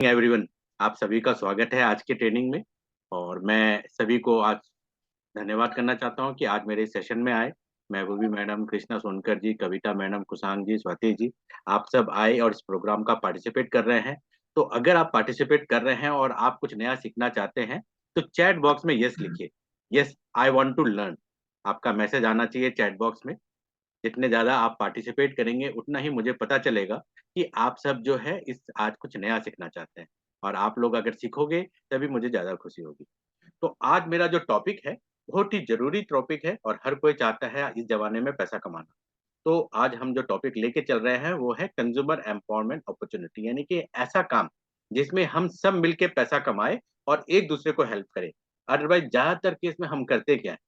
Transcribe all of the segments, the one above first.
Everyone, आप सभी का स्वागत है आज के ट्रेनिंग में। और मैं सभी को आज धन्यवाद करना चाहता हूं कि आज मेरे सेशन में आए। महबूबी मैडम, कृष्णा सोनकर जी, कविता मैडम, कुशांग जी, स्वाति जी, आप सब आए और इस प्रोग्राम का पार्टिसिपेट कर रहे हैं। तो अगर आप पार्टिसिपेट कर रहे हैं और आप कुछ नया सीखना चाहते हैं तो चैट बॉक्स में यस लिखिए। Yes, I want to learn. आपका मैसेज आना चाहिए चैट बॉक्स में। जितने ज्यादा आप पार्टिसिपेट करेंगे उतना ही मुझे पता चलेगा कि आप सब जो है इस आज कुछ नया सीखना चाहते हैं। और आप लोग अगर सीखोगे तभी मुझे ज्यादा खुशी होगी। तो आज मेरा जो टॉपिक है बहुत ही जरूरी टॉपिक है और हर कोई चाहता है इस जमाने में पैसा कमाना। तो आज हम जो टॉपिक लेके चल रहे हैं वो है कंज्यूमर एम्पावरमेंट अपॉर्चुनिटी, यानी कि ऐसा काम जिसमें हम सब मिलके पैसा कमाए और एक दूसरे को हेल्प करें। अदरवाइज ज्यादातर केस में हम करते क्या है,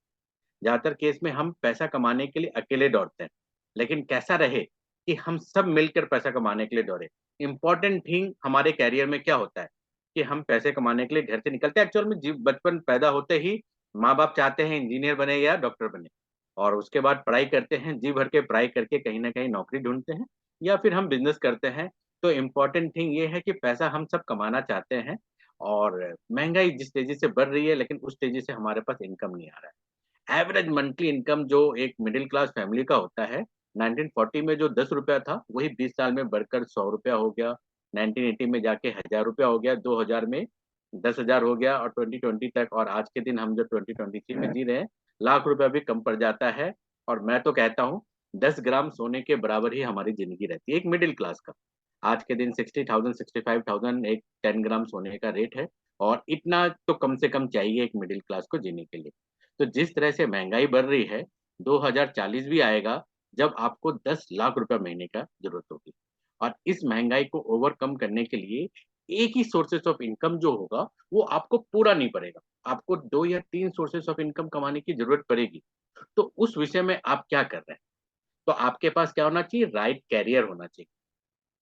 ज्यादातर केस में हम पैसा कमाने के लिए अकेले दौड़ते हैं। लेकिन कैसा रहे कि हम सब मिलकर पैसा कमाने के लिए दौड़े। इंपॉर्टेंट थिंग हमारे कैरियर में क्या होता है कि हम पैसे कमाने के लिए घर से निकलते हैं। एक्चुअल में जीव बचपन पैदा होते ही माँ बाप चाहते हैं इंजीनियर बने या डॉक्टर बने, और उसके बाद पढ़ाई करते हैं, जी भर के पढ़ाई करके कहीं ना कहीं नौकरी ढूंढते हैं या फिर हम बिजनेस करते हैं। तो इम्पोर्टेंट थिंग ये है कि पैसा हम सब कमाना चाहते हैं। और महंगाई जिस तेजी से बढ़ रही है लेकिन उस तेजी से हमारे पास इनकम नहीं आ रहा है। एवरेज मंथली इनकम जो एक मिडिल क्लास फैमिली का होता है, 1940 में जो 10 रुपया था वही 20 साल में बढ़कर 100 रुपया हो गया। 1980 में जाके 1000 रुपया हो गया, 2000 में 10,000 हो गया, और 2020 तक और आज के दिन हम जो 2023 में जी रहे हैं, लाख रुपया भी कम पड़ जाता है। और मैं तो कहता हूँ 10 ग्राम सोने के बराबर ही हमारी जिंदगी रहती है एक मिडिल क्लास का। आज के दिन 60,000 65,000 एक 10 ग्राम सोने का रेट है। और इतना तो कम से कम चाहिए एक मिडिल क्लास को जीने के लिए। तो जिस तरह से महंगाई बढ़ रही है, 2040 भी आएगा जब आपको 10 लाख रुपया महीने का जरूरत होगी। और इस महंगाई को ओवरकम करने के लिए एक ही सोर्सेस ऑफ इनकम जो होगा वो आपको पूरा नहीं पड़ेगा। आपको 2 या 3 सोर्सेस ऑफ इनकम कमाने की जरूरत पड़ेगी। तो उस विषय में आप क्या कर रहे हैं? तो आपके पास क्या होना चाहिए? राइट कैरियर होना चाहिए।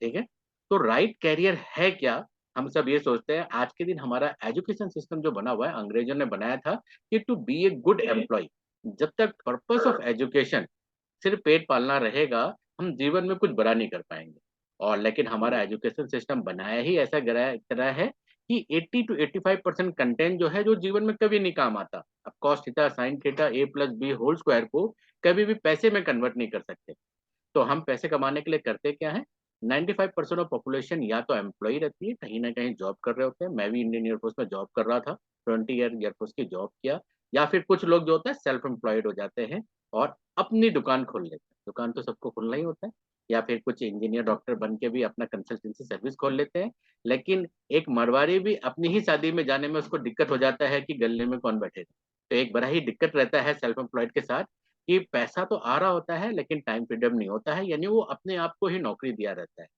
ठीक है। तो राइट कैरियर है क्या? हम सब ये सोचते हैं। आज के दिन हमारा एजुकेशन सिस्टम जो बना हुआ है अंग्रेजों ने बनाया था कि to be a good employee. जब तक पर्पस ऑफ एजुकेशन सिर्फ पेट पालना रहेगा, हम जीवन में कुछ बड़ा नहीं कर पाएंगे। और लेकिन हमारा एजुकेशन सिस्टम बनाया ही ऐसा तरह है कि 80 to 85% कंटेंट जो है जो जीवन में कभी नहीं काम आता। अब कॉस थीटा साइन थीटा ए प्लस बी होल स्क्वायर को कभी भी पैसे में कन्वर्ट नहीं कर सकते। तो हम पैसे कमाने के लिए करते क्या है? 95% ऑफ पॉपुलेशन या तो एम्प्लॉय रहती है, कहीं ना कहीं जॉब कर रहे होते हैं। मैं भी इंडियन एयरफोर्स में जॉब कर रहा था, 20 ईयर एयरफोर्स की जॉब किया। या फिर कुछ लोग जो होता है सेल्फ एम्प्लॉयड हो जाते हैं और अपनी दुकान खोल लेते हैं। दुकान तो सबको खोलना ही होता है। या फिर कुछ इंजीनियर डॉक्टर बन के भी अपना कंसल्टेंसी सर्विस खोल लेते हैं। लेकिन एक मरवारी भी अपनी ही शादी में जाने में उसको दिक्कत हो जाता है कि गले में कौन बैठेगा। तो एक बड़ा ही दिक्कत रहता है सेल्फ एम्प्लॉयड के साथ कि पैसा तो आ रहा होता है लेकिन टाइम फ्रीडम नहीं होता है, यानी वो अपने आप को ही नौकरी दिया रहता है।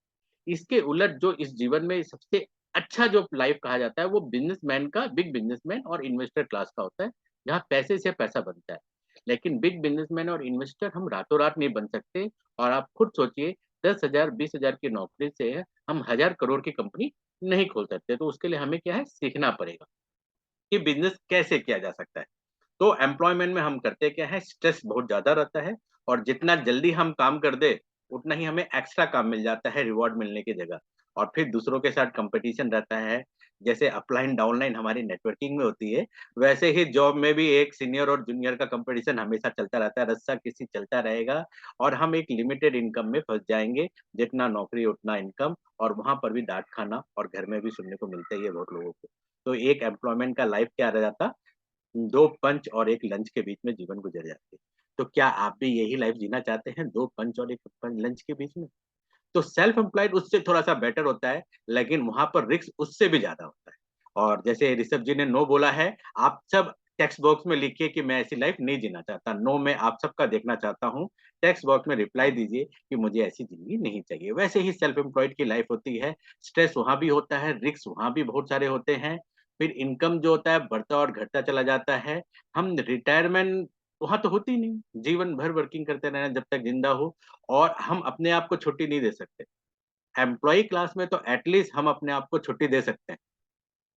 इसके उलट जो इस जीवन में सबसे अच्छा जो लाइफ कहा जाता है वो बिजनेसमैन का, बिग बिजनेसमैन और इन्वेस्टर क्लास का होता है, जहाँ पैसे से पैसा बनता है। लेकिन बिग बिजनेसमैन और इन्वेस्टर हम रातों रात नहीं बन सकते। और आप खुद सोचिए, 10,000 20,000 की नौकरी से हम 1,000 करोड़ की कंपनी नहीं खोल सकते। तो उसके लिए हमें क्या है, सीखना पड़ेगा कि बिजनेस कैसे किया जा सकता है। तो एम्प्लॉयमेंट में हम करते क्या है, स्ट्रेस बहुत ज्यादा रहता है। और जितना जल्दी हम काम कर दे उतना ही हमें एक्स्ट्रा काम मिल जाता है रिवॉर्ड मिलने की जगह। और फिर दूसरों के साथ कंपटीशन रहता है। जैसे अपलाइन डाउनलाइन हमारी नेटवर्किंग में होती है, वैसे ही जॉब में भी एक सीनियर और जूनियर का कंपटीशन हमेशा चलता रहता है, रस्सा किसी चलता रहेगा। और हम एक लिमिटेड इनकम में फंस जाएंगे, जितना नौकरी उतना इनकम, और वहां पर भी डांट खाना और घर में भी सुनने को मिलता ही है बहुत लोगों को। तो एक एम्प्लॉयमेंट का लाइफ क्या रह जाता, 2 पंच और एक लंच के बीच में जीवन गुजर जाती है। तो क्या आप भी यही लाइफ जीना चाहते हैं, 2 पंच और एक लंच के बीच में? तो सेल्फ एम्प्लॉयड उससे थोड़ा सा बेटर होता है, लेकिन वहां पर रिस्क उससे भी ज्यादा होता है। और जैसे ऋषभ जी ने नो बोला है, आप सब टेक्स्ट बॉक्स में लिखिए कि मैं ऐसी लाइफ नहीं जीना चाहता। नो मैं आप सबका देखना चाहता हूँ। टेक्स्ट बॉक्स में रिप्लाई दीजिए कि मुझे ऐसी जिंदगी नहीं चाहिए। वैसे ही सेल्फ एम्प्लॉयड की लाइफ होती है। स्ट्रेस वहां भी होता है, रिस्क वहां भी बहुत सारे होते हैं। फिर इनकम जो होता है बढ़ता और घटता चला जाता है। हम रिटायरमेंट वहां तो होती नहीं, जीवन भर वर्किंग करते रहना जब तक जिंदा हो। और हम अपने आप को छुट्टी नहीं दे सकते। एम्प्लॉय क्लास में तो एटलीस्ट हम अपने आप को छुट्टी दे सकते हैं।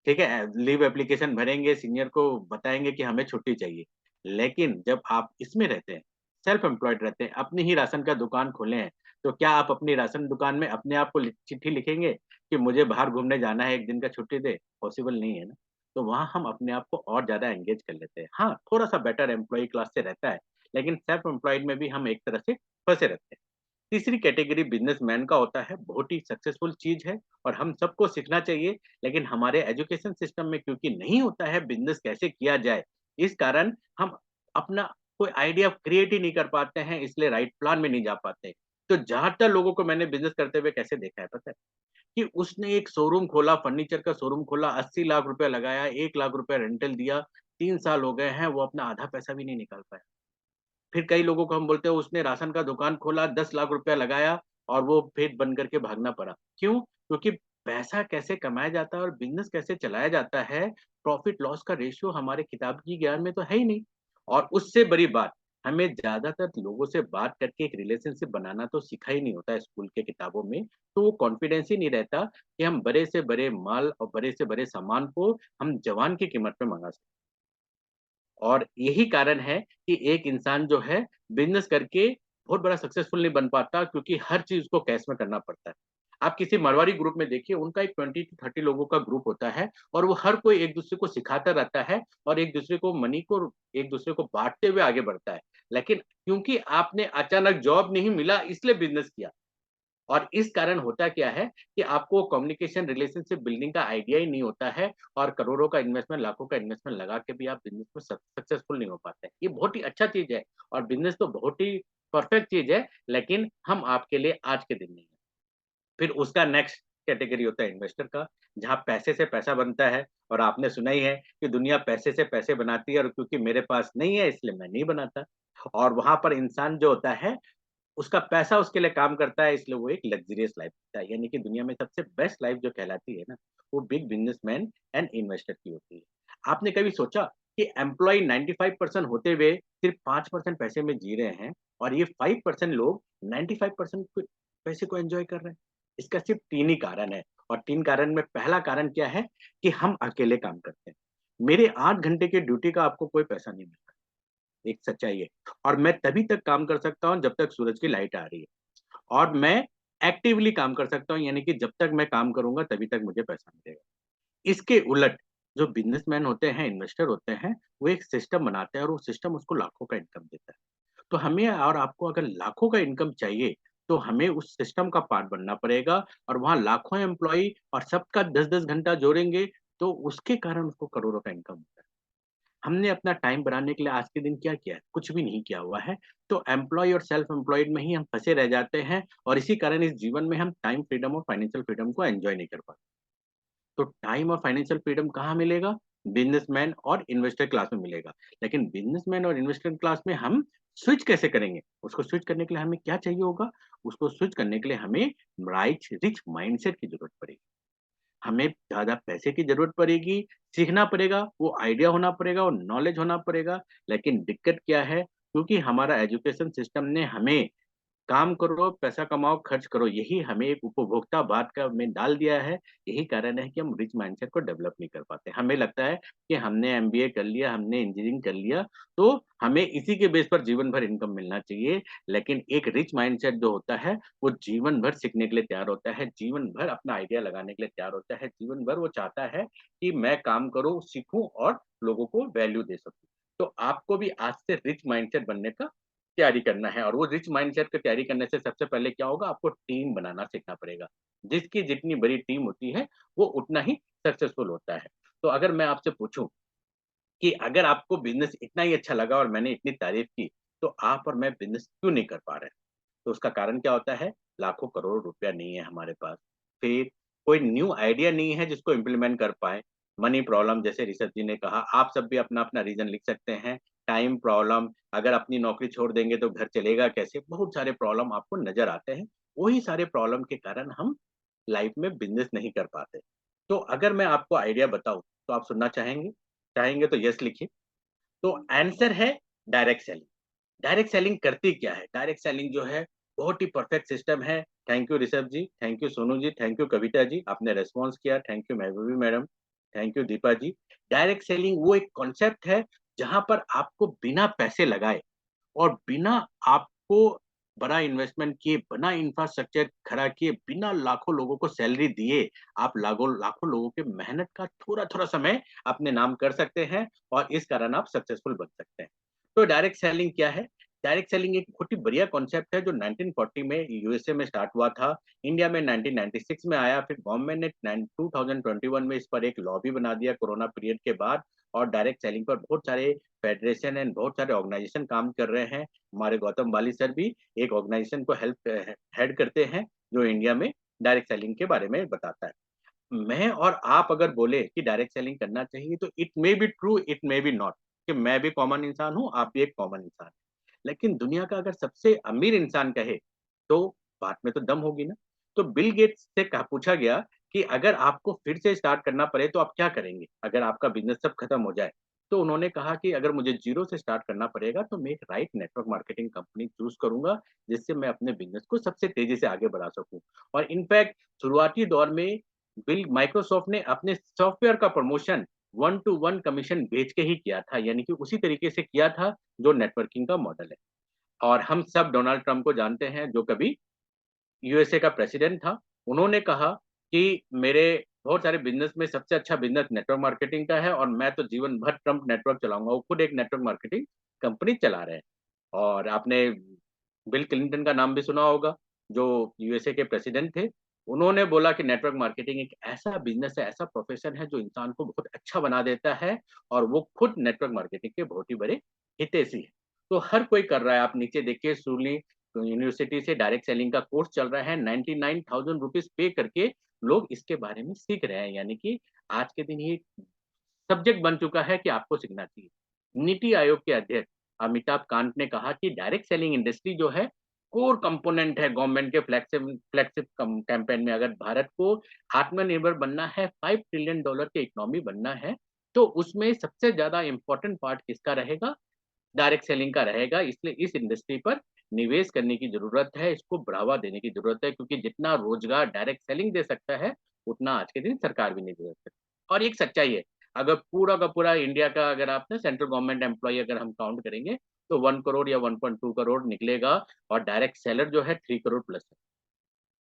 ठीक है, लीव एप्लीकेशन भरेंगे, सीनियर को बताएंगे कि हमें छुट्टी चाहिए। लेकिन जब आप इसमें रहते हैं, सेल्फ एम्प्लॉयड रहते हैं, अपनी ही राशन का दुकान खोले हैं, तो क्या आप अपनी राशन दुकान में अपने आप को चिट्ठी लिखेंगे कि मुझे बाहर घूमने जाना है, 1 दिन का छुट्टी दे? पॉसिबल नहीं है ना। तो वहाँ हम अपने आप को और ज़्यादा एंगेज कर लेते हैं। हाँ, थोड़ा-सा बेटर एम्प्लॉयी क्लास से रहता है, लेकिन सेल्फ एम्प्लॉयड में भी हम एक तरह से फँसे रहते हैं। तीसरी कैटेगरी बिज़नेसमैन का होता है, बहुत ही सक्सेसफुल चीज़ है और हम सबको सीखना चाहिए, लेकिन हमारे एजुकेशन सिस्टम में क्योंकि नहीं होता है बिज़नेस कैसे किया जाए, इस कारण हम अपना कोई आइडिया क्रिएट ही नहीं कर पाते हैं, इसलिए राइट प्लान में नहीं जा पाते। तो ज़्यादातर लोगों को मैंने बिज़नेस करते हुए कैसे देखा है पता है? कि उसने एक शोरूम खोला, फर्नीचर का शोरूम खोला, 80 लाख रुपए लगाया, 1 लाख रुपए रेंटल दिया, 3 साल हो गए हैं, वो अपना आधा पैसा भी नहीं निकाल पाया। फिर कई लोगों को हम बोलते हैं उसने राशन का दुकान खोला, 10 लाख रुपया लगाया और वो फिर बंद करके भागना पड़ा। क्यों? क्योंकि पैसा कैसे कमाया जाता है और बिज़नेस कैसे चलाया जाता है, प्रॉफिट लॉस का रेशियो हमारे किताबी ज्ञान में तो है ही नहीं। और उससे बड़ी बात, हमें ज़्यादातर लोगों से बात करके एक रिलेशनशिप बनाना तो सीखा ही नहीं होता है स्कूल के किताबों में, तो वो कॉन्फिडेंस ही नहीं रहता कि हम बड़े से बड़े माल और बड़े से बड़े सामान को हम जवान की कीमत पे मँगा सकते हैं। और यही कारण है कि एक इंसान जो है बिज़नेस करके बहुत बड़ा सक्सेसफुल नहीं बन पाता क्योंकि हर चीज़ उसको कैश में करना पड़ता है। आप किसी मारवाड़ी ग्रुप में देखिए उनका एक 20 टू 30 लोगों का ग्रुप होता है और वो हर कोई एक-दूसरे को सिखाता रहता है और एक-दूसरे को मनी को एक-दूसरे को बाँटते हुए आगे बढ़ता है। लेकिन क्योंकि आपने अचानक जॉब नहीं मिला इसलिए बिज़नेस किया। और इस कारण होता क्या है कि आपको कम्युनिकेशन रिलेशनशिप बिल्डिंग का आइडिया ही नहीं होता है और करोड़ों का इन्वेस्टमेंट, लाखों का इन्वेस्टमेंट लगा के भी आप बिज़नेस में सक्सेसफुल नहीं हो पाते हैं। ये बहुत ही अच्छा चीज़ है और बिज़नेस तो बहुत ही परफेक्ट चीज़ है, लेकिन हम आपके लिए आज के दिन नहीं है। फिर उसका नेक्स्ट कैटेगरी होता है इन्वेस्टर का, जहाँ पैसे से पैसा बनता है और आपने सुना ही है कि दुनिया पैसे से पैसे बनाती है और क्योंकि मेरे पास नहीं है इसलिए मैं नहीं बनाता। और वहाँ पर इंसान जो होता है उसका पैसा उसके लिए काम करता है इसलिए वो एक लग्ज़रियस लाइफ़ जीता है। यानी कि दुनिया में सबसे बेस्ट लाइफ़ जो कहलाती है ना, वो बिग बिज़नेसमैन एंड इन्वेस्टर की होती है। आपने कभी सोचा कि एम्प्लॉयी 95% होते हुए सिर्फ़ 5% पैसे में जी रहे हैं और ये 5% लोग 95% प पैसे को एन्जॉय कर रहे हैं? इसका सिर्फ़ 3 ही कारण है और 3 कारण में पहला कारण क्या है कि हम अकेले काम करते हैं। मेरे 8 घंटे की ड्यूटी का आपको कोई पैसा नहीं मिलता, एक सच्चाई है और मैं तभी तक काम कर सकता हूँ जब तक सूरज की लाइट आ रही है। और मैं एक्टिवली काम कर सकता हूँ यानी कि जब तक मैं काम करूँगा तभी तक मुझे पैसा मिलेगा। इसके उलट जो बिज़नेसमैन होते हैं, इन्वेस्टर होते हैं, वो एक सिस्टम बनाते हैं और वो सिस्टम उसको लाखों का इनकम देता है। तो हमें और आपको अगर लाखों का इनकम चाहिए, तो हमें उस सिस्टम का पार्ट बनना पड़ेगा और वहाँ लाखों एम्प्लॉयी और सबका 10-10 घंटा जोड़ेंगे, तो उसके कारण उसको करोड़ों का इनकम होता है। हमने अपना टाइम बनाने के लिए आज के दिन क्या किया है? कुछ भी नहीं किया हुआ है। तो एम्प्लॉयी और सेल्फ एम्प्लॉयड में ही हम फँसे रह जाते हैं और इसी कारण इस जीवन में हम टाइम फ्रीडम और फाइनेंशियल फ्रीडम को एन्जॉय नहीं कर पाते। तो टाइम और फाइनेंशियल फ्रीडम कहाँ मिलेगा? बिज़नेसमैन और इन्वेस्टर क्लास में मिलेगा। लेकिन बिज़नेसमैन और इन्वेस्टर क्लास में हम स्विच कैसे करेंगे? उसको स्विच करने के लिए हमें क्या चाहिए होगा? उसको स्विच करने के लिए हमें रिच माइंडसेट की ज़रूरत पड़ेगी। हमें ज़्यादा पैसे की ज़रूरत पड़ेगी, सीखना पड़ेगा, वो आइडिया होना पड़ेगा, वो नॉलेज होना पड़ेगा। लेकिन दिक्कत क्या है? क्योंकि हमारा एजुकेशन सिस्टम ने हमें काम करो, पैसा कमाओ, खर्च करो, यही हमें एक उपभोक्तावाद का में डाल दिया है। यही कारण है कि हम रिच माइंडसेट को डेवलप नहीं कर पाते। हमें लगता है कि हमने एमबीए कर लिया, हमने इंजीनियरिंग कर लिया, तो हमें इसी के बेस पर जीवन भर इनकम मिलना चाहिए। लेकिन एक रिच माइंडसेट जो होता है, वो जीवन भर सीखने के लिए तैयार होता है, जीवन भर अपना आइडिया लगाने के लिए तैयार होता है, जीवन भर वो चाहता है कि मैं काम करूँ, सीखूँ और लोगों को वैल्यू दे सकूँ। तो आपको भी आज से रिच माइंडसेट बनने का तैयारी करना है और वो रिच माइंडसेट की तैयारी करने से सबसे पहले क्या होगा आपको टीम बनाना सीखना पड़ेगा। जिसकी जितनी बड़ी टीम होती है, वो उतना ही सक्सेसफुल होता है। तो अगर मैं आपसे पूछूँ कि अगर आपको बिज़नेस इतना ही अच्छा लगा और मैंने इतनी तारीफ़ की, तो आप और मैं बिज़नेस क्यों नहीं कर पा रहे? तो उसका कारण क्या होता है? लाखों करोड़ों रुपया नहीं है हमारे पास। फिर कोई न्यू आइडिया नहीं है जिसको इम्प्लीमेंट कर पाएँ। मनी प्रॉब्लम जैसे ऋषभ जी ने कहा, आप सब भी अपना-अपना रीज़न लिख सकते हैं। टाइम प्रॉब्लम, अगर अपनी नौकरी छोड़ देंगे तो घर चलेगा कैसे? बहुत सारे प्रॉब्लम आपको नज़र आते हैं। वही सारे प्रॉब्लम के कारण हम लाइफ़ में बिज़नेस नहीं कर पाते। तो अगर मैं आपको आइडिया बताऊँ, तो आप सुनना चाहेंगे? चाहेंगे तो येस लिखिए। तो आंसर है डायरेक्ट सेलिंग। डायरेक्ट सेलिंग करती क्या है? डायरेक्ट सेलिंग जो है बहुत ही परफेक्ट सिस्टम है। Thank you Rishabh ji, thank you Sonu ji, thank you Kavita ji, आपने रिस्पॉन्स किया, thank you Mahbubi madam, thank you Deepa ji. Direct selling वो एक कॉन्सेप्ट है जहाँ पर आपको बिना पैसे लगाए और बिना आपको बड़ा इन्वेस्टमेंट किए, बना इंफ्रास्ट्रक्चर खड़ा किए, बिना लाखों लोगों को सैलरी दिए, आप लाखों लाखों लोगों के मेहनत का थोड़ा-थोड़ा समय अपने नाम कर सकते हैं और इस कारण आप सक्सेसफुल बन सकते हैं। तो डायरेक्ट सेलिंग क्या है? डायरेक्ट सेलिंग एक बहुत ही बढ़िया कॉन्सेप्ट है जो 1940 में यूएसए में स्टार्ट हुआ था। इंडिया में 1996 में आया, फिर गवर्नमेंट ने 2021 में इस पर एक लॉ भी बना दिया कोरोना पीरियड के बाद और डायरेक्ट सेलिंग पर बहुत सारे फेडरेशन एंड बहुत सारे ऑर्गेनाइजेशन काम कर रहे हैं। हमारे गौतम बाली सर भी एक ऑर्गेनाइजेशन को हेड करते हैं जो इंडिया में डायरेक्ट सेलिंग के बारे में बताता है। मैं और आप अगर बोले कि डायरेक्ट सेलिंग करना चाहिए तो it may be true, it may be not, कि मैं भी कॉमन इंसान हूँ, आप भी एक कॉमन इंसान है। लेकिन दुनिया का अगर सबसे अमीर इंसान कहे तो बात में तो दम होगी ना। तो बिल गेट्स से कहा पूछा गया कि अगर आपको फिर से स्टार्ट करना पड़े तो आप क्या करेंगे अगर आपका बिजनेस सब खत्म हो जाए। तो उन्होंने कहा कि अगर मुझे जीरो से स्टार्ट करना पड़ेगा तो मैं एक right network marketing company choose करूंगा जिससे मैं अपने बिजनेस को सबसे तेजी से आगे बढ़ा सकूं। और इनफैक्ट शुरुआती दौर में बिल माइक्रोसॉफ्ट ने अपने सॉफ्टवेयर का promotion one two one commission बेच के ही किया था, यानी कि उसी तरीके से किया था जो नेटवर्किंग का मॉडल है। और हम सब डोनाल्ड ट्रंप को जानते हैं जो कभी यूएसए का प्रेसिडेंट था। उन्होंने कहा कि मेरे बहुत सारे बिजनेस में सबसे अच्छा बिजनेस नेटवर्क मार्केटिंग का है और मैं तो जीवन भर ट्रंप नेटवर्क चलाऊंगा। वो खुद एक नेटवर्क मार्केटिंग कंपनी चला रहे हैं। और आपने बिल क्लिंटन का नाम भी सुना होगा जो यूएसए के प्रेसिडेंट थे। उन्होंने बोला कि नेटवर्क मार्केटिंग एक ऐसा बिजनेस है, ऐसा प्रोफेशन है जो इंसान को बहुत अच्छा बना देता है और वो खुद नेटवर्क मार्केटिंग के बहुत ही बड़े हितैषी है। तो हर कोई कर रहा है। आप नीचे देखिए सुरली यूनिवर्सिटी से डायरेक्ट सेलिंग का कोर्स चल रहा है, 99,000 रुपीज पे करके लोग इसके बारे में सीख रहे हैं, यानी कि आज के दिन ये सब्जेक्ट बन चुका है कि आपको सीखना चाहिए। नीति आयोग के अध्यक्ष अमिताभ कांत ने कहा कि डायरेक्ट सेलिंग इंडस्ट्री जो है कोर कंपोनेंट है गवर्नमेंट के फ्लैगशिप फ्लैगशिप कैंपेन में। अगर भारत को आत्मनिर्भर बनना है, $5 ट्रिलियन की इकोनॉमी बनना है, तो उसमें सबसे ज्यादा इंपॉर्टेंट पार्ट किसका रहेगा? डायरेक्ट सेलिंग का रहेगा। इसलिए इस इंडस्ट्री पर निवेश करने की जरूरत है, इसको बढ़ावा देने की जरूरत है, क्योंकि जितना रोजगार डायरेक्ट सेलिंग दे सकता है उतना आज के दिन सरकार भी नहीं दे सकती। और एक सच्चाई है, अगर पूरा का पूरा इंडिया का अगर आप ना सेंट्रल गवर्नमेंट एम्प्लॉय अगर हम काउंट करेंगे तो 1 करोड़ या 1.2 करोड़ निकलेगा और डायरेक्ट सेलर जो है 3 करोड़ प्लस है।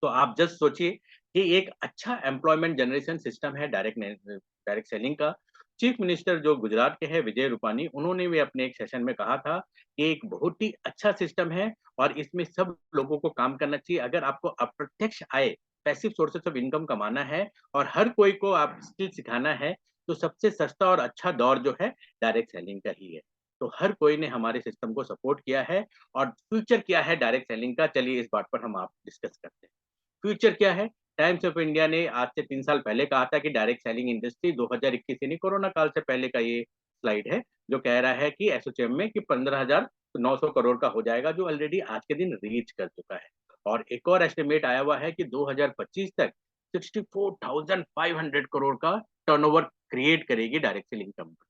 तो आप जस्ट सोचिए कि एक अच्छा एम्प्लॉयमेंट जनरेशन सिस्टम है डायरेक्ट सेलिंग का। चीफ मिनिस्टर जो गुजरात के हैं विजय रूपानी, उन्होंने भी अपने एक सेशन में कहा था कि एक बहुत ही अच्छा सिस्टम है और इसमें सब लोगों को काम करना चाहिए। अगर आपको अप्रत्यक्ष आय, पैसिव सोर्सेस ऑफ इनकम कमाना है और हर कोई को आप स्किल सिखाना है, तो सबसे सस्ता और अच्छा दौर जो है डायरेक्ट सेलिंग का ही है। तो हर कोई ने हमारे सिस्टम को सपोर्ट किया है। और फ्यूचर क्या है डायरेक्ट सेलिंग का, चलिए इस बात पर हम आप डिस्कस करते हैं। फ्यूचर क्या है? टाइम्स ऑफ इंडिया ने आज से 3 साल पहले कहा था कि डायरेक्ट सेलिंग इंडस्ट्री 2021 यानी कोरोना काल से पहले का ये स्लाइड है जो कह रहा है कि एसोचैम में कि 15,900 करोड़ का हो जाएगा, जो ऑलरेडी आज के दिन रीच कर चुका है। और एक और एस्टिमेट आया हुआ है कि 2025 तक 64,500 करोड़ का टर्नओवर क्रिएट करेगी डायरेक्ट सेलिंग कंपनी।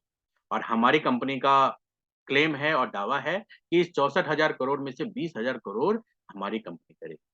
और हमारी कंपनी का क्लेम है और दावा है कि इस 64,000 करोड़ में से 20,000 करोड़ हमारी कंपनी करेगी।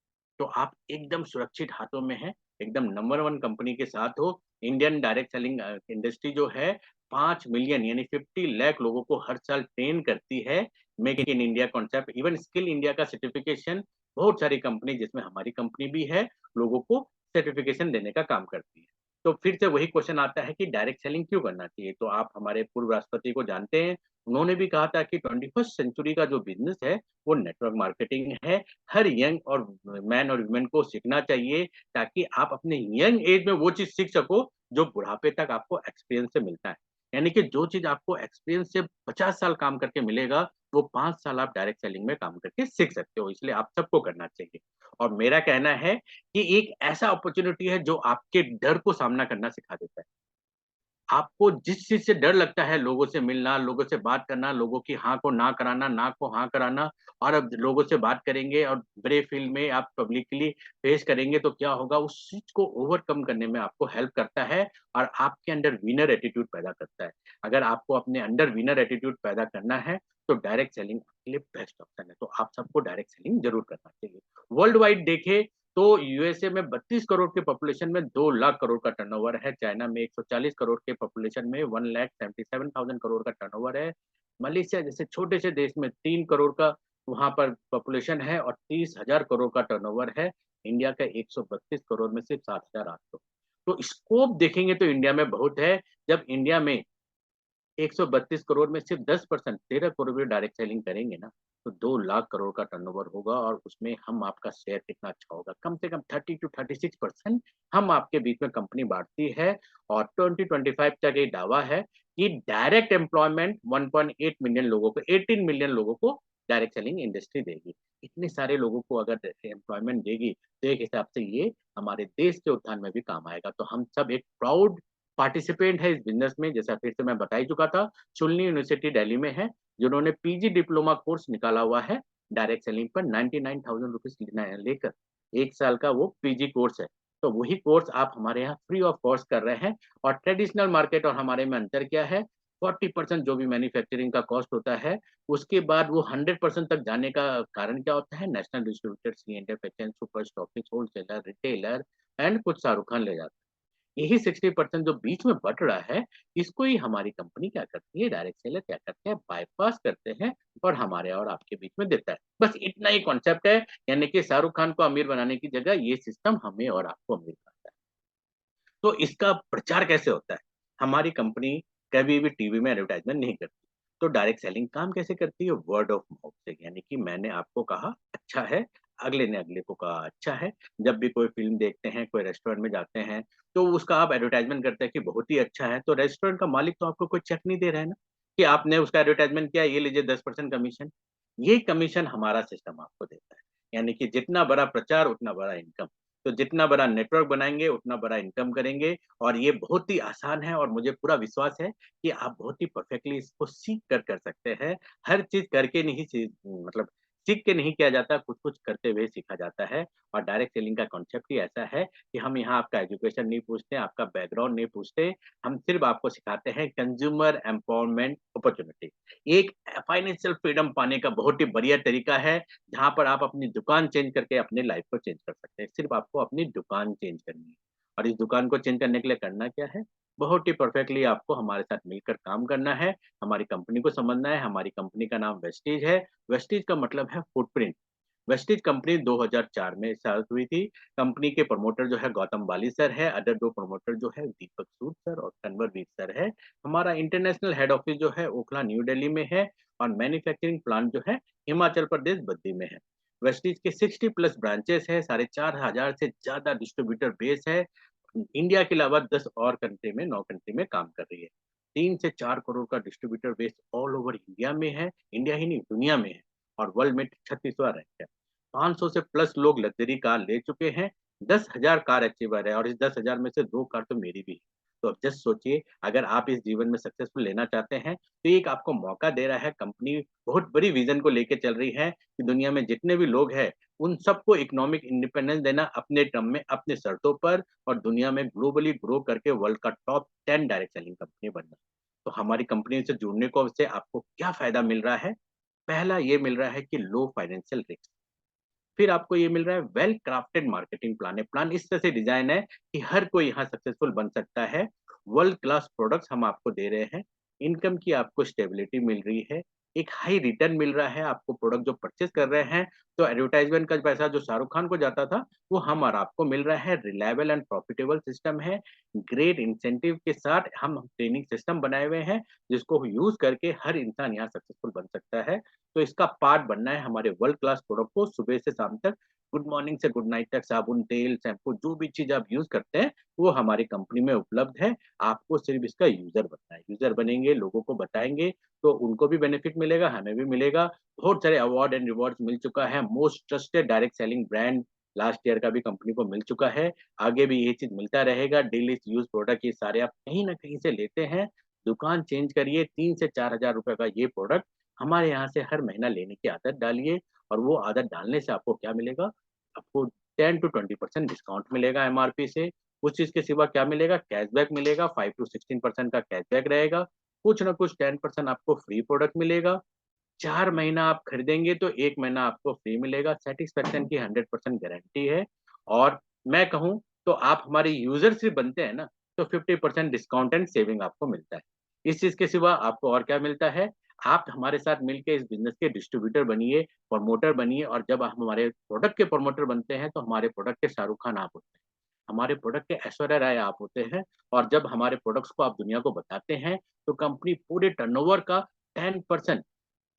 तो आप एकदम सुरक्षित हाथों में हैं, एकदम नंबर वन कंपनी के साथ हो। इंडियन डायरेक्ट सेलिंग इंडस्ट्री जो है 5 मिलियन यानी 50 लाख लोगों को हर साल ट्रेन करती है। Make in India concept, even skill India का सर्टिफिकेशन, बहुत सारी कंपनी जिसमें हमारी कंपनी भी है लोगों को सर्टिफिकेशन देने का काम करती है। तो फिर से वही क्वेश्चन आता है कि डायरेक्ट सेलिंग क्यों करना चाहिए। तो आप हमारे पूर्व राष्ट्रपति को जानते हैं, उन्होंने भी कहा था कि 21st सेंचुरी का जो बिजनेस है वो नेटवर्क मार्केटिंग है। हर यंग और मैन और वुमेन को सीखना चाहिए ताकि आप अपने यंग एज में वो चीज सीख सको जो बुढ़ापे तक आपको एक्सपीरियंस से मिलता है। यानी कि जो चीज आपको एक्सपीरियंस से 50 साल काम करके मिलेगा वो 5 साल आप डायरेक्ट सेलिंग में काम करके सीख सकते हो। इसलिए आप सबको करना चाहिए। और मेरा कहना है कि एक ऐसा अपॉर्चुनिटी है जो आपके डर को सामना करना सिखा देता है। आपको जिस चीज से डर लगता है, लोगों से मिलना, लोगों से बात करना, लोगों की हाँ को ना कराना, ना को हाँ कराना, और अब लोगों से बात करेंगे और बड़े फील्ड में आप पब्लिकली फेस करेंगे तो क्या होगा, उस चीज को ओवरकम करने में आपको हेल्प करता है और आपके अंदर विनर एटीट्यूड पैदा करता है। अगर आपको अपने अंदर विनर एटीट्यूड पैदा करना है तो डायरेक्ट सेलिंग आपके लिए बेस्ट ऑप्शन है। तो आप सबको डायरेक्ट सेलिंग जरूर करना चाहिए। वर्ल्ड वाइड देखे तो यूएसए में 32 करोड़ के पॉपुलेशन में 2 लाख करोड़ का टर्नओवर है। चाइना में 140 करोड़ के पॉपुलेशन में 1,77,000 करोड़ का टर्नओवर है। मलेशिया जैसे छोटे से देश में 3 करोड़ का वहां पर पॉपुलेशन है और 30,000 करोड़ का टर्नओवर है। इंडिया का 132 करोड़ में सिर्फ 7,800। तो स्कोप देखेंगे तो इंडिया में बहुत है। जब इंडिया में 132 करोड़ में सिर्फ 10%, 13 करोड़ भी डायरेक्ट सेलिंग करेंगे ना, तो 2 लाख करोड़ का टर्नओवर होगा और उसमें हम आपका शेयर कितना अच्छा होगा, कम से कम 30 to 36% हम आपके बीच में कंपनी बांटती है। और 2025 तक ये दावा है कि डायरेक्ट एम्प्लॉयमेंट 1.8 मिलियन लोगों को, 18 मिलियन लोगों को डायरेक्ट सेलिंग इंडस्ट्री देगी। इतने सारे लोगों को अगर एम्प्लॉयमेंट देगी तो एक हिसाब से ये हमारे देश के उत्थान में भी काम आएगा। तो हम सब एक प्राउड पार्टिसिपेंट है इस बिजनेस में। जैसा फिर से मैं बता ही चुका था, चुलनी यूनिवर्सिटी दिल्ली में है जिन्होंने पीजी डिप्लोमा कोर्स निकाला हुआ है डायरेक्ट सेलिंग पर 99,000 रुपीज लेकर। 1 साल का वो पीजी कोर्स है। तो वही कोर्स आप हमारे यहाँ फ्री ऑफ कॉस्ट कर रहे हैं। और ट्रेडिशनल मार्केट और हमारे में अंतर क्या है, 40% जो भी मैन्युफैक्चरिंग का कॉस्ट होता है, उसके बाद वो 100% तक जाने का कारण क्या होता है, national distributor, C and super stockist, wholesaler, retailer and कुछ शाहरुख खान ले जाते हैं। यही 60% जो बीच में बट रहा है, इसको ही हमारी कंपनी क्या करती है, डायरेक्ट सेलर क्या करते हैं, बाईपास करते हैं और हमारे और आपके बीच में देता है। बस इतना ही कॉन्सेप्ट है। यानी कि शाहरुख खान को अमीर बनाने की जगह ये सिस्टम हमें और आपको अमीर बनाता है। तो इसका प्रचार कैसे होता है? हमारी कंपनी कभी भी टीवी में एडवर्टाइजमेंट नहीं करती। तो डायरेक्ट सेलिंग काम कैसे करती है? वर्ड ऑफ माउथ से। यानी कि मैंने आपको कहा अच्छा है, अगले ने अगले को कहा अच्छा है। जब भी कोई फिल्म देखते हैं, कोई रेस्टोरेंट में जाते हैं, तो उसका आप एडवर्टाइजमेंट करते हैं कि बहुत ही अच्छा है, तो रेस्टोरेंट का मालिक तो आपको कोई चेक नहीं दे रहा है ना कि आपने उसका एडवर्टाइजमेंट किया, ये लीजिए 10% कमीशन। ये कमीशन हमारा सिस्टम आपको देता है। यानी कि जितना बड़ा प्रचार उतना बड़ा इनकम। तो जितना बड़ा नेटवर्क बनाएंगे उतना बड़ा इनकम करेंगे। और ये बहुत ही आसान है और मुझे पूरा विश्वास है कि आप बहुत ही परफेक्टली इसको सीख कर सकते हैं। हर चीज करके नहीं मतलब सीख के नहीं किया जाता, कुछ कुछ करते हुए सीखा जाता है। और डायरेक्ट सेलिंग का कॉन्सेप्ट ही ऐसा है कि हम यहाँ आपका एजुकेशन नहीं पूछते, आपका बैकग्राउंड नहीं पूछते। हम सिर्फ आपको सिखाते हैं कंज्यूमर एम्पावरमेंट अपॉर्चुनिटी। एक फाइनेंशियल फ्रीडम पाने का बहुत ही बढ़िया तरीका है, जहाँ पर आप अपनी दुकान चेंज करके अपने लाइफ को चेंज कर सकते हैं। सिर्फ आपको अपनी दुकान चेंज करनी है। और इस दुकान को चेंज करने के लिए करना क्या है, बहुत ही परफेक्टली आपको हमारे साथ मिलकर काम करना है। हमारी कंपनी को समझना है। हमारी कंपनी का नाम वेस्टीज है। वेस्टीज का मतलब है फुटप्रिंट। वेस्टीज कंपनी 2004 में स्टार्ट हुई थी। कंपनी के प्रमोटर जो है गौतम बाली सर है। अदर दो प्रमोटर जो है दीपक सूद सर और कन्वरवीर सर है। हमारा इंटरनेशनल हेड ऑफिस जो है ओखला न्यू दिल्ली में है। और मैन्युफैक्चरिंग प्लांट जो है हिमाचल प्रदेश बद्दी में है। वेस्टीज के 60+ ब्रांचेस है, 4,500 से ज्यादा डिस्ट्रीब्यूटर बेस है। इंडिया के अलावा 10 और कंट्री में, 9 कंट्री में काम कर रही है। 3 से 4 करोड़ का distributor base all over India में है। इंडिया ही नहीं, दुनिया में है। और वर्ल्ड में 36वां रैंक है। 500 से प्लस लोग लग्जरी कार ले चुके हैं। 10,000 कार अचीवर है और इस 10,000 में से 2 कार तो मेरी भी है। तो अब जस्ट सोचिए, अगर आप इस जीवन में सक्सेसफुल लेना चाहते हैं तो एक आपको मौका दे रहा है। कंपनी बहुत बड़ी विजन को लेके चल रही है कि दुनिया में जितने भी लोग हैं उन सबको इकोनॉमिक इंडिपेंडेंस देना अपने टर्म में, अपने शर्तों पर। और दुनिया में ग्लोबली ग्रो करके वर्ल्ड का टॉप 10 डायरेक्ट सेलिंग कंपनी बनना। तो हमारी कंपनी से जुड़ने को से आपको क्या फायदा मिल रहा है? पहला ये मिल रहा है कि लो फाइनेंशियल रिस्क। फिर आपको ये मिल रहा है वेल क्राफ्टेड मार्केटिंग प्लान है। प्लान इस तरह से डिजाइन है कि हर कोई यहाँ सक्सेसफुल बन सकता है। वर्ल्ड क्लास प्रोडक्ट्स हम आपको दे रहे हैं। इनकम की आपको स्टेबिलिटी मिल रही है। एक हाई रिटर्न मिल रहा है आपको प्रोडक्ट जो परचेज कर रहे हैं। तो एडवर्टाइजमेंट का पैसा जो शाहरुख खान को जाता था वो हम और आपको मिल रहा है। रिलायबल एंड प्रॉफिटेबल सिस्टम है। ग्रेट इंसेंटिव के साथ हम ट्रेनिंग सिस्टम बनाए हुए हैं जिसको यूज करके हर इंसान यहाँ सक्सेसफुल बन सकता है। तो इसका पार्ट बनना है हमारे वर्ल्ड क्लास प्रोडक्ट को सुबह से शाम तक, गुड मॉर्निंग से गुड नाइट तक, साबुन, तेल, शैम्पू, जो भी चीज आप यूज करते हैं वो हमारी कंपनी में उपलब्ध है। आपको सिर्फ इसका यूजर बनना है। यूजर बनेंगे, लोगों को बताएंगे, तो उनको भी बेनिफिट मिलेगा, हमें भी मिलेगा। बहुत सारे अवार्ड एंड रिवॉर्ड्स मिल चुका है। Most trusted direct selling brand last year का भी कंपनी को मिल चुका है। आगे भी ये चीज मिलता रहेगा। डेली यूज प्रोडक्ट ये सारे आप कहीं ना कहीं से लेते हैं। दुकान चेंज करिए, 3 से 4 हजार रुपए का ये प्रोडक्ट हमारे यहाँ से हर महीना लेने की आदत डालिए। और वो आदत डालने से आपको क्या मिलेगा? आपको 10 to 20% डिस्काउंट मिलेगा एमआरपी से। उस चीज के सिवा क्या मिलेगा? कैशबैक मिलेगा। 5 to 16% का कैशबैक रहेगा। कुछ ना कुछ 10% आपको फ्री प्रोडक्ट मिलेगा। 4 महीना आप खरीदेंगे तो 1 महीना आपको फ्री मिलेगा। सेटिस्फेक्शन की 100% गारंटी है। और मैं कहूँ तो आप हमारे यूजर से बनते हैं ना, तो 50% डिस्काउंट एंड सेविंग आपको मिलता है। इस चीज के सिवा आपको और क्या मिलता है? आप हमारे साथ मिलके इस बिजनेस के डिस्ट्रीब्यूटर बनिए, प्रमोटर बनिए, और जब आप हमारे प्रोडक्ट के प्रमोटर बनते हैं तो हमारे प्रोडक्ट के शाहरुख खान आप होते हैं, हमारे प्रोडक्ट के ऐश्वर्या राय आप होते हैं। और जब हमारे प्रोडक्ट्स को आप दुनिया को बताते हैं तो कंपनी पूरे टर्नओवर का 10%,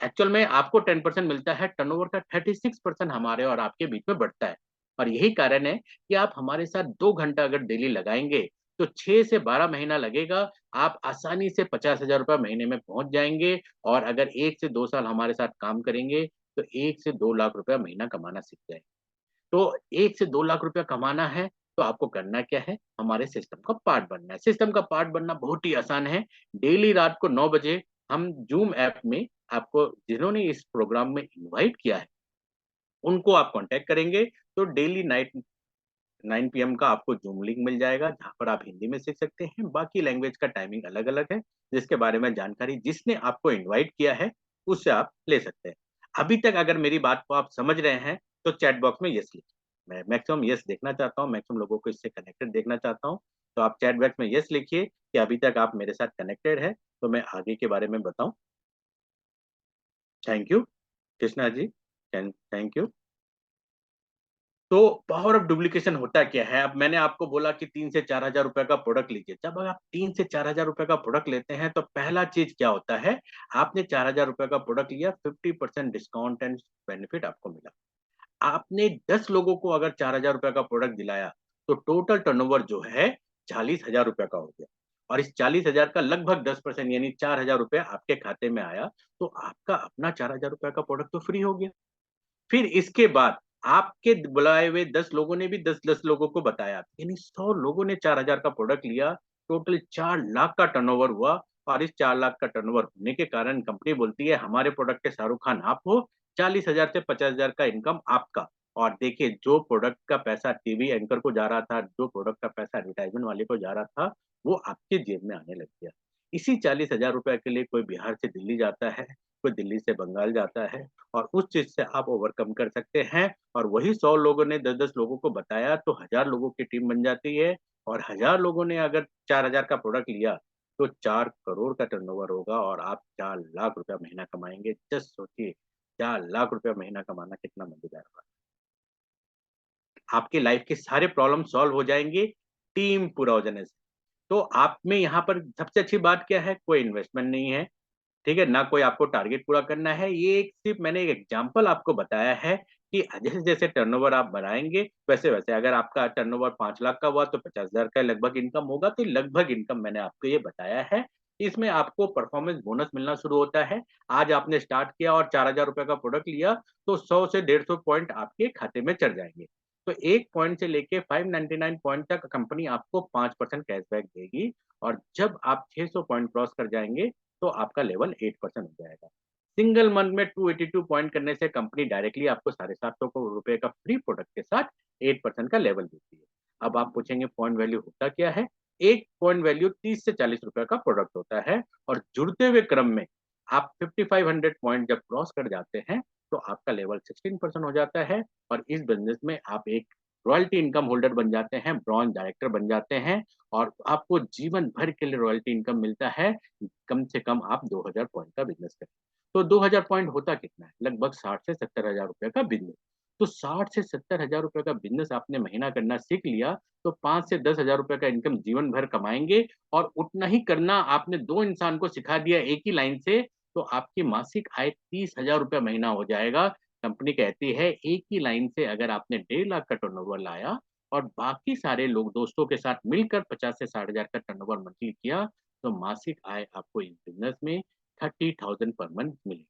एक्चुअल में आपको 10% मिलता है, टर्नओवर का 36% हमारे और आपके बीच में बढ़ता है। और यही कारण है कि आप हमारे साथ 2 घंटा अगर डेली लगाएंगे तो 6 से 12 महीना लगेगा, आप आसानी से 50,000 रुपये महीने में पहुंच जाएंगे। और अगर 1 से 2 साल हमारे साथ काम करेंगे तो 1 से 2 लाख रुपया महीना कमाना सीख जाएंगे। तो 1 से 2 लाख रुपया कमाना है तो आपको करना क्या है, हमारे सिस्टम का पार्ट बनना है। सिस्टम का पार्ट बनना बहुत ही आसान है। डेली रात को 9 बजे हम जूम ऐप में आपको, जिन्होंने इस प्रोग्राम में इनवाइट किया है उनको आप कांटेक्ट करेंगे तो डेली नाइट 9 PM का आपको जूम लिंक मिल जाएगा, जहाँ पर आप हिंदी में सीख सकते हैं। बाकी लैंग्वेज का टाइमिंग अलग अलग है, जिसके बारे में जानकारी जिसने आपको इनवाइट किया है उससे आप ले सकते हैं। अभी तक अगर मेरी बात को आप समझ रहे हैं तो चैट बॉक्स में यस लिखिए। मैं मैक्सिमम यस देखना चाहता हूँ, मैक्सिमम लोगों को इससे कनेक्टेड देखना चाहता हूँ। तो आप चैट बॉक्स में यस लिखिए कि अभी तक आप मेरे साथ कनेक्टेड है, तो मैं आगे के बारे में बताऊं। Thank you Krishna ji, thank you. तो पावर ऑफ डुप्लीकेशन होता क्या है? अब मैंने आपको बोला कि 3 से 4 हजार रुपए का प्रोडक्ट लीजिए। जब आप 3 से 4 हजार रुपए का प्रोडक्ट लेते हैं तो पहला चीज क्या होता है, आपने 4 हजार रुपए का प्रोडक्ट लिया, 50% डिस्काउंट एंड बेनिफिट आपको मिला। आपने 10 लोगों को अगर 4 हजार रुपए का प्रोडक्ट दिलाया तो टोटल टर्नओवर जो है 40 हजार रुपए का हो गया। और इस 40 हजार का लगभग 10% यानी 4 हजार रुपए आपके खाते में आया, तो आपका अपना 4 हजार रुपए का प्रोडक्ट तो फ्री हो गया। फिर इसके बाद आपके बुलाए हुए 10 लोगों ने भी 10-10 लोगों को बताया, यानी 100 लोगों ने 4 हजार का प्रोडक्ट लिया। टोटल 4 लाख का टर्नओवर हुआ। और इस 4 लाख का टर्नओवर होने के कारण कंपनी बोलती है हमारे प्रोडक्ट के शाहरुख खान आप हो, 40 हजार से 50 हजार का इनकम आपका। और देखिए, जो प्रोडक्ट का पैसा टीवी एंकर को जा रहा था, जो प्रोडक्ट का पैसा एडवर्टाइजमेंट वाले को जा रहा था, वो आपके जेब में आने लग गया। इसी 40 हजार रुपए के लिए कोई बिहार से दिल्ली जाता है, कोई दिल्ली से बंगाल जाता है, और उस चीज से आप ओवरकम कर सकते हैं। और वही 100 लोगों ने 10-10 लोगों को बताया तो 1000 लोगों की टीम बन जाती है। और 1000 लोगों ने अगर 4000 का प्रोडक्ट लिया तो 4 करोड़ का टर्नओवर होगा और आप 4 लाख रुपया महीना कमाएंगे। जस्ट सोचिए, 4 लाख रुपया महीना कमाना कितना मजेदार होगा। आपके लाइफ के सारे प्रॉब्लम सॉल्व हो जाएंगे टीम पूरा हो जाने से। तो आप में यहाँ पर सबसे अच्छी बात क्या है, कोई इन्वेस्टमेंट नहीं है, ठीक है ना, कोई आपको टारगेट पूरा करना है। ये एक सिर्फ मैंने एक एग्जांपल आपको बताया है कि जैसे जैसे टर्नओवर आप बढ़ाएंगे वैसे वैसे, अगर आपका टर्नओवर 5 लाख का हुआ तो 50 हजार का लगभग इनकम होगा। तो लगभग इनकम मैंने आपको ये बताया है। इसमें आपको परफॉर्मेंस बोनस मिलना शुरू होता है। आज आपने स्टार्ट किया और 4 हजार रुपए का प्रोडक्ट लिया तो 100 से 150 पॉइंट आपके खाते में चढ़ जाएंगे। तो 1 पॉइंट से लेके 599 पॉइंट तक कंपनी आपको 5% कैशबैक देगी। और जब आप 600 पॉइंट क्रॉस कर जाएंगे तो आपका लेवल 8% हो जाएगा। सिंगल मंथ में 282 पॉइंट करने से कंपनी डायरेक्टली आपको 750 रुपए का फ्री प्रोडक्ट के साथ 8% का लेवल देती है। अब आप पूछेंगे पॉइंट वैल्यू होता क्या है? एक पॉइंट वैल्यू 30 से 40 रुपए का प्रोडक्ट होता है। और जुड़ते हुए क्रम में आप 5500 पॉइंट जब क्रॉस कर जाते हैं तो आपका लेवल 16% हो जाता है। और इस बिजनेस में आप एक रॉयल्टी इनकम होल्डर बन जाते हैं, ब्रॉन्ज डायरेक्टर बन जाते हैं। और आपको जीवन भर के लिए रॉयल्टी इनकम मिलता है। कम से कम आप 2000 पॉइंट का बिजनेस करें तो 2000 पॉइंट होता कितना है, लगभग 60 से 70 हजार रुपए का बिजनेस। तो 60 से 70 हजार रुपए का बिजनेस आपने महीना करना सीख लिया तो 5 से 10 हजार रुपए का इनकम जीवन भर कमाएंगे। और उतना ही करना आपने 2 इंसान को सिखा दिया एक ही लाइन से, तो आपकी मासिक आय 30 हजार रुपया महीना हो जाएगा। कंपनी कहती है एक ही लाइन से अगर आपने 1.5 लाख का टर्नओवर लाया और बाकी सारे लोग दोस्तों के साथ मिलकर 50 से 60 हजार का टर्नओवर मंथली किया तो मासिक आय आपको इस बिजनेस में 30,000 पर मंथ मिलेगी।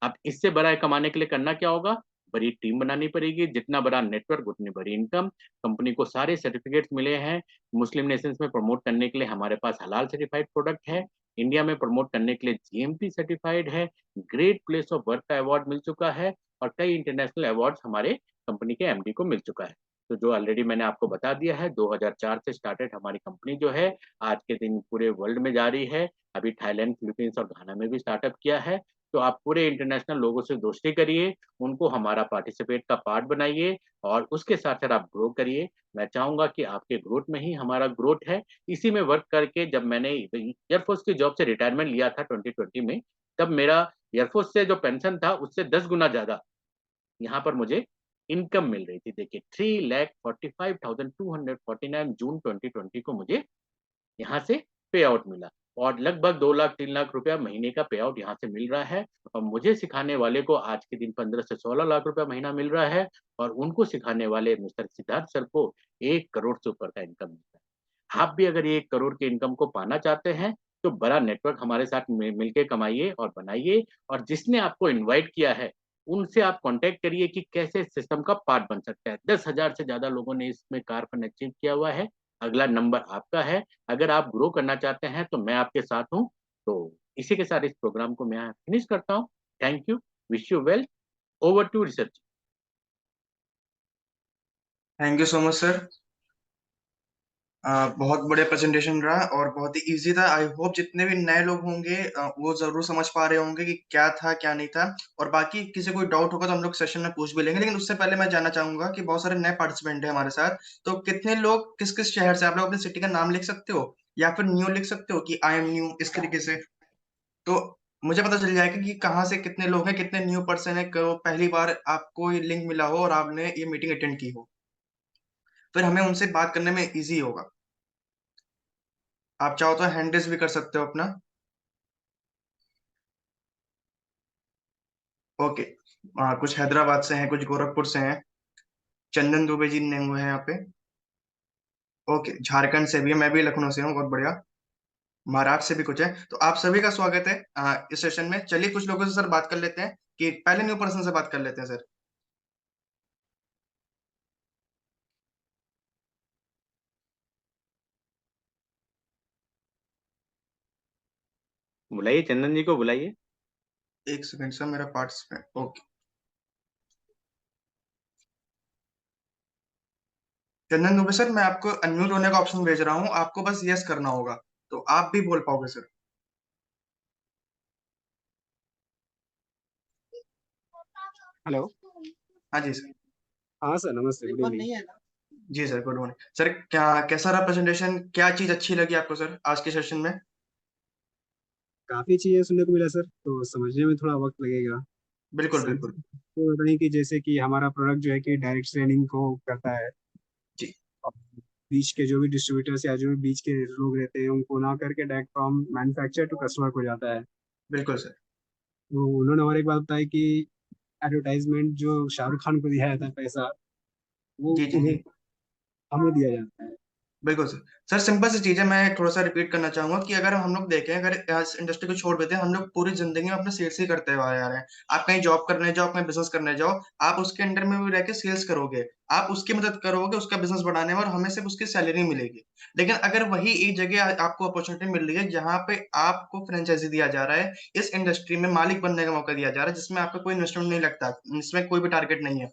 अब इससे बड़ा कमाने के लिए करना क्या होगा, बड़ी टीम बनानी पड़ेगी, जितना बड़ा नेटवर्क उतनी बड़ी इनकम। कंपनी को सारे सर्टिफिकेट्स मिले हैं। मुस्लिम नेशंस में प्रमोट करने के लिए हमारे पास हलाल सर्टिफाइड प्रोडक्ट है। इंडिया में प्रमोट करने के लिए जीएमपी सर्टिफाइड है। ग्रेट प्लेस ऑफ वर्क का अवार्ड मिल चुका है। और कई इंटरनेशनल अवार्ड्स हमारे कंपनी के एमडी को मिल चुका है। तो जो ऑलरेडी मैंने आपको बता दिया है, 2004 से स्टार्टेड हमारी कंपनी जो है आज के दिन पूरे वर्ल्ड में जारी है। अभी थाईलैंड, फिलीपींस और घाना में भी स्टार्टअप किया है। तो आप पूरे इंटरनेशनल लोगों से दोस्ती करिए, उनको हमारा पार्टिसिपेट का पार्ट बनाइए और उसके साथ साथ आप ग्रो करिए। मैं चाहूंगा कि आपके ग्रोथ में ही हमारा ग्रोथ है। इसी में वर्क करके जब मैंने एयरफोर्स की जॉब से रिटायरमेंट लिया था 2020 में, तब मेरा एयरफोर्स से जो पेंशन था उससे 10 गुना ज्यादा यहाँ पर मुझे इनकम मिल रही थी। देखिए 3,45,249 जून 2020 को मुझे यहाँ से पे आउट मिला, और लगभग 2 लाख 3 लाख रुपया महीने का पे आउट यहाँ से मिल रहा है। और मुझे सिखाने वाले को आज के दिन 15 से 16 लाख रुपया महीना मिल रहा है, और उनको सिखाने वाले मिस्टर सिद्धार्थ सर को 1 करोड़ से ऊपर का इनकम मिलता है। आप भी अगर ये 1 करोड़ के इनकम को पाना चाहते हैं तो बड़ा नेटवर्क हमारे साथ मिलकर कमाइए और बनाइए, और जिसने आपको इन्वाइट किया है उनसे आप कांटेक्ट करिए कि कैसे सिस्टम का पार्ट बन सकता है। 10,000 से ज्यादा लोगों ने इसमें कार्बन अचीव किया हुआ है। अगला नंबर आपका है। अगर आप ग्रो करना चाहते हैं तो मैं आपके साथ हूँ। तो इसी के साथ इस प्रोग्राम को मैं फिनिश करता हूँ। Thank you, wish you well. Over to research. Thank you so much sir. बहुत बढ़िया प्रेजेंटेशन रहा और बहुत ही इजी था। आई होप जितने भी नए लोग होंगे वो जरूर समझ पा रहे होंगे कि क्या था क्या नहीं था। और बाकी किसी कोई डाउट होगा तो हम लोग सेशन में पूछ भी लेंगे, लेकिन उससे पहले मैं जानना चाहूंगा कि बहुत सारे नए पार्टिसिपेंट हैं हमारे साथ। तो कितने लोग किस किस शहर से, आप लोग अपनी सिटी का नाम लिख सकते हो या फिर न्यू लिख सकते हो कि आई एम न्यू, इस तरीके से। तो मुझे पता चल जाएगा कि कहाँ से कितने लोग हैं, कितने न्यू पर्सन है, पहली बार आपको ये लिंक मिला हो और आपने ये मीटिंग अटेंड की हो, फिर हमें उनसे बात करने में इजी होगा। आप चाहो तो हैंड रेज भी कर सकते हो अपना। ओके। कुछ हैदराबाद से हैं, कुछ गोरखपुर से हैं। चंदन दुबे जी ने हुए हैं यहाँ पे। ओके, झारखंड से भी है, मैं भी लखनऊ से हूँ, बहुत बढ़िया। महाराष्ट्र से भी कुछ है। तो आप सभी का स्वागत है इस सेशन में। चलिए कुछ लोगों से सर बात कर लेते हैं, कि पहले न्यू पर्सन से बात कर लेते हैं सर। बुलाइए, चंदन जी को बुलाइए। एक सेकंड सर, मेरा पार्टिसिपेंट। ओके, चंदन दुबे सर, मैं आपको अनम्यूट होने का ऑप्शन भेज रहा हूँ, आपको बस यस करना होगा, तो आप भी बोल पाओगे सर। हेलो। हाँ जी सर। हाँ सर, नमस्ते, गुड इवनिंग। जी सर, गुड मॉर्निंग सर। क्या कैसा रहा प्रेजेंटेशन, क्या चीज अच्छी लगी आपको सर आज के सेशन में? काफ़ी चीज़ें सुनने को मिला सर, तो समझने में थोड़ा वक्त लगेगा। बिल्कुल सर बिल्कुल। तो बताइए कि जैसे कि हमारा प्रोडक्ट जो है कि डायरेक्ट ट्रेनिंग को करता है, जी और बीच के जो भी डिस्ट्रीब्यूटर्स या जो भी बीच के लोग रहते हैं उनको ना करके direct from manufacture to customer को जाता है। बिल्कुल सर। तो उन्होंने और एक बात बताई कि एडवर्टाइजमेंट जो शाहरुख खान को दिया जाता है पैसा, वो जी जी उन्हें हमें दिया जाता है। बिल्कुल सर। सर सिंपल सी चीज है, मैं थोड़ा सा रिपीट करना चाहूंगा कि अगर हम लोग देखें, अगर इस इंडस्ट्री को छोड़ देते हैं, हम लोग पूरी जिंदगी में अपने सेल्स ही करते हुए आ रहे हैं। आप कहीं जॉब करने जाओ, कहीं बिजनेस करने जाओ, आप उसके अंडर में भी रह के सेल्स करोगे, आप उसकी मदद करोगे उसका बिजनेस बढ़ाने में, और हमें सिर्फ उसकी सैलरी मिलेगी। लेकिन अगर वही एक जगह आपको अपॉर्चुनिटी मिल रही है जहां पे आपको फ्रेंचाइजी दिया जा रहा है, इस इंडस्ट्री में मालिक बनने का मौका दिया जा रहा है, जिसमें आपका कोई इन्वेस्टमेंट नहीं लगता, इसमें कोई भी टारगेट नहीं है।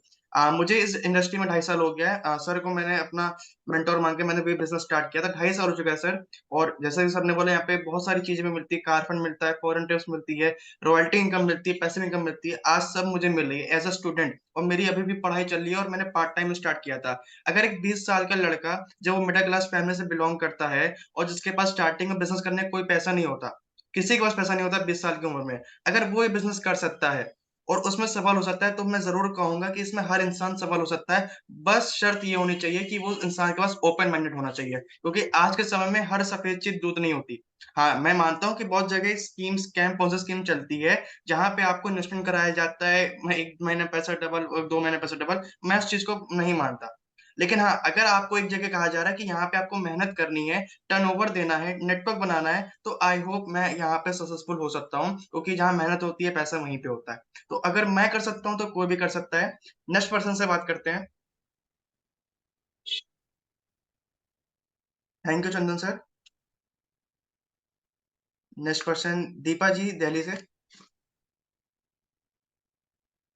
मुझे इस इंडस्ट्री में 2.5 साल हो गया है। सर को मैंने अपना मेंटोर मान के मैंने भी बिजनेस स्टार्ट किया था, 2.5 साल हो चुका है सर। और जैसे कि सर ने बोला, यहाँ पे बहुत सारी चीजें भी मिलती है, कार फंड मिलता है, फॉरेन ट्रिप्स मिलती है, रॉयल्टी इनकम मिलती है, पैसिव इनकम मिलती है, आज सब मुझे मिल रही है एज अ स्टूडेंट, और मेरी अभी भी पढ़ाई चल रही है, और मैंने पार्ट टाइम स्टार्ट किया था। अगर एक 20 साल का लड़का, जब वो मिडिल क्लास फैमिली से बिलोंग करता है, और जिसके पास स्टार्टिंग में बिजनेस करने का कोई पैसा नहीं होता, किसी के पास पैसा नहीं होता 20 साल की उम्र में, अगर वो ये बिजनेस कर सकता है और उसमें सफल हो सकता है, तो मैं जरूर कहूंगा कि इसमें हर इंसान सफल हो सकता है। बस शर्त ये होनी चाहिए कि वो इंसान के पास ओपन माइंडेड होना चाहिए, क्योंकि आज के समय में हर सफेद चीज दूध नहीं होती। हाँ, मैं मानता हूँ कि बहुत जगह स्कीम, स्कैम, पॉन्जी स्कीम चलती है, जहां पे आपको इन्वेस्टमेंट कराया जाता है, एक महीने पैसा डबल और 2 महीने पैसा डबल। मैं उस चीज को नहीं मानता। लेकिन हाँ, अगर आपको एक जगह कहा जा रहा है कि यहाँ पे आपको मेहनत करनी है, टर्नओवर देना है, नेटवर्क बनाना है, तो आई होप मैं यहाँ पे सक्सेसफुल हो सकता हूँ, क्योंकि जहाँ मेहनत होती है पैसा वहीं पे होता है। तो अगर मैं कर सकता हूँ तो कोई भी कर सकता है। नेक्स्ट पर्सन से बात करते हैं। Thank you Chandan sir. Next person Deepa ji, Delhi से।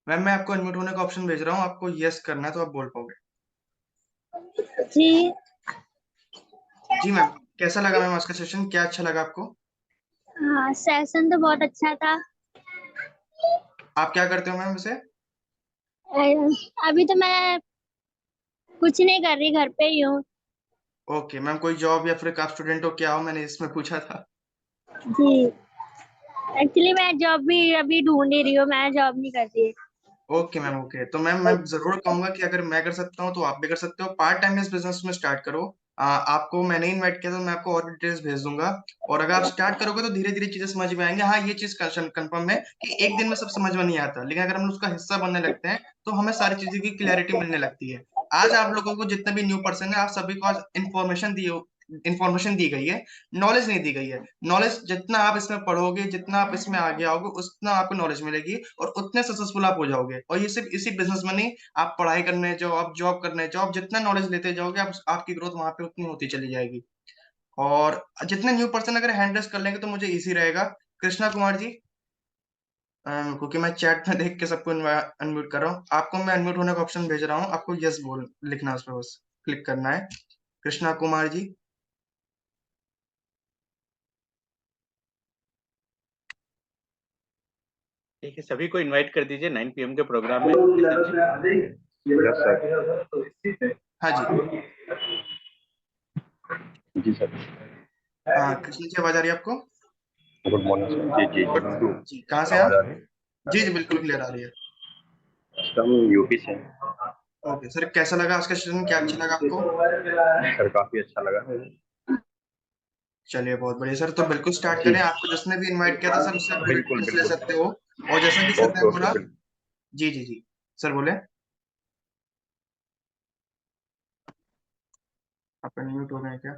मैम मैं आपको अनम्यूट होने का ऑप्शन भेज रहा हूँ, आपको यस करना है तो आप बोल पाओगे। जी। जी मैम, कैसा लगा मैम आज का सेशन, क्या अच्छा लगा आपको? हाँ, सेशन तो बहुत अच्छा था। आप क्या करते हो मैम वैसे? अभी तो मैं कुछ नहीं कर रही, घर पे ही हूँ। ओके मैम, कोई जॉब या फिर आप स्टूडेंट हो क्या हो, मैंने इसमें पूछा था। जी। एक्चुअली मैं जॉब भी अभी ढूंढ ही रही हूँ, मैं जॉब नहीं करती। Okay ma'am, okay. तो मैम मैं जरूर कहूंगा कि अगर मैं कर सकता हूँ तो आप भी कर सकते हो। पार्ट टाइम इस बिजनेस में स्टार्ट करो। आपको मैंने इनवाइट किया तो मैं आपको और भी डिटेल्स भेज दूंगा। और अगर आप स्टार्ट करोगे तो धीरे धीरे चीजें समझ में आएंगे। हाँ, ये चीज कंफर्म है कि एक दिन में सब समझ में नहीं आता, लेकिन अगर हम उसका हिस्सा बनने लगते हैं तो हमें सारी चीजें की क्लैरिटी मिलने लगती है। आज आप लोगों को जितने भी न्यू पर्सन है, आप सभी को आज इन्फॉर्मेशन दी गई है, नॉलेज नहीं दी गई है। नॉलेज जितना आप इसमें पढ़ोगे, जितना आप इसमें आगे आओगे, उतना आपको नॉलेज मिलेगी और उतने सक्सेसफुल आप हो जाओगे। और ये सिर्फ इसी बिजनेस में नहीं, आप पढ़ाई करने जाओ, आप जॉब करने जाओ, आप जितना नॉलेज लेते जाओगे, आप आपकी ग्रोथ वहां पे उतनी होती चली जाएगी। और जितने न्यू पर्सन अगर हैंडल कर लेंगे तो मुझे इजी रहेगा। कृष्णा कुमार जी, क्योंकि मैं चैट में देख के सबको अनम्यूट कर रहा हूँ, आपको मैं अनम्यूट होने का ऑप्शन भेज रहा हूँ, आपको यस बोल लिखना है, उस पर बस क्लिक करना है। कृष्णा कुमार जी। ठीक है, सभी को इनवाइट कर दीजिए 9 PM के प्रोग्राम में। किशन जी। हाँ जी। जी सर। हाँ, कृष्ण जी, आवाज आ रही है आपको? Good morning sir. जी जी गुड बिल्कुल। मॉर्निंग जी। कहाँ से आवाज आप? आ रही है? जी जी, बिल्कुल क्लियर आ रही है। सर हम यूपी से हैं। ओके सर, कैसा लगा आज का सेशन? क्या अच्छा लगा आपको? सर काफी अच्छा लगा। चलिए, बहुत बढ़िया सर। तो बिल्कुल स्टार्ट जी करें। आपको जिसने भी इनवाइट किया था सर, उससे आप पूरी बिल्कुल डिटेल्स ले बिल्कुल। सकते हो। और जैसा कि सर ने ओके ओके बोला। बिल्कुल। जी जी जी। सर बोले। आप अनम्यूट हो गए हैं क्या?